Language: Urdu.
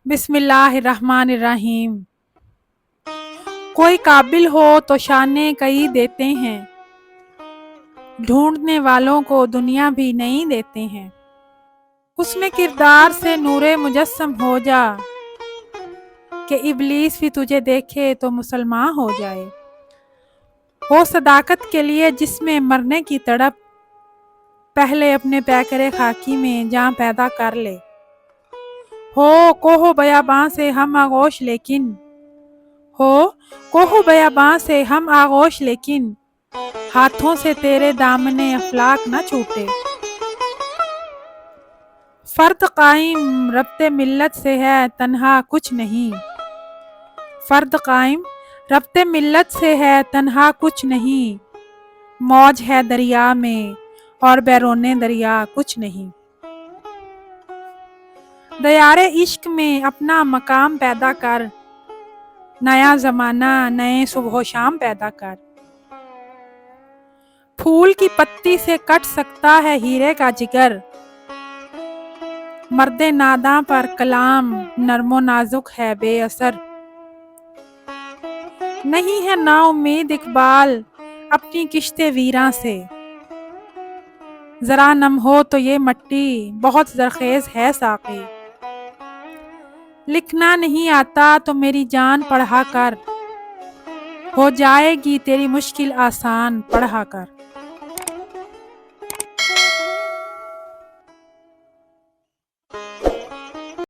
بسم اللہ الرحمن الرحیم۔ کوئی قابل ہو تو شانے کئی دیتے ہیں، ڈھونڈنے والوں کو دنیا بھی نہیں دیتے ہیں۔ حسن کردار سے نور مجسم ہو جا، کہ ابلیس بھی تجھے دیکھے تو مسلمان ہو جائے۔ ہو صداقت کے لیے جس میں مرنے کی تڑپ، پہلے اپنے پیکر خاکی میں جان پیدا کر لے۔ ہو کوہ بیاباں سے ہم آغوش لیکن، ہو کوہ بیاباں سے ہم آغوش لیکن، ہاتھوں سے تیرے دامن افلاک نہ چھوٹے۔ فرد قائم ربط ملت سے ہے تنہا کچھ نہیں، فرد قائم ربط ملت سے ہے تنہا کچھ نہیں، موج ہے دریا میں اور بیرون دریا کچھ نہیں۔ دیار عشق میں اپنا مقام پیدا کر، نیا زمانہ نئے صبح و شام پیدا کر۔ پھول کی پتی سے کٹ سکتا ہے ہیرے کا جگر، مرد ناداں پر کلام نرم و نازک ہے بے اثر۔ نہیں ہے نا امید اقبال اپنی کشت ویراں سے، ذرا نم ہو تو یہ مٹی بہت زرخیز ہے ساقی۔ لکھنا نہیں آتا تو میری جان پڑھا کر، ہو جائے گی تیری مشکل آسان پڑھا کر۔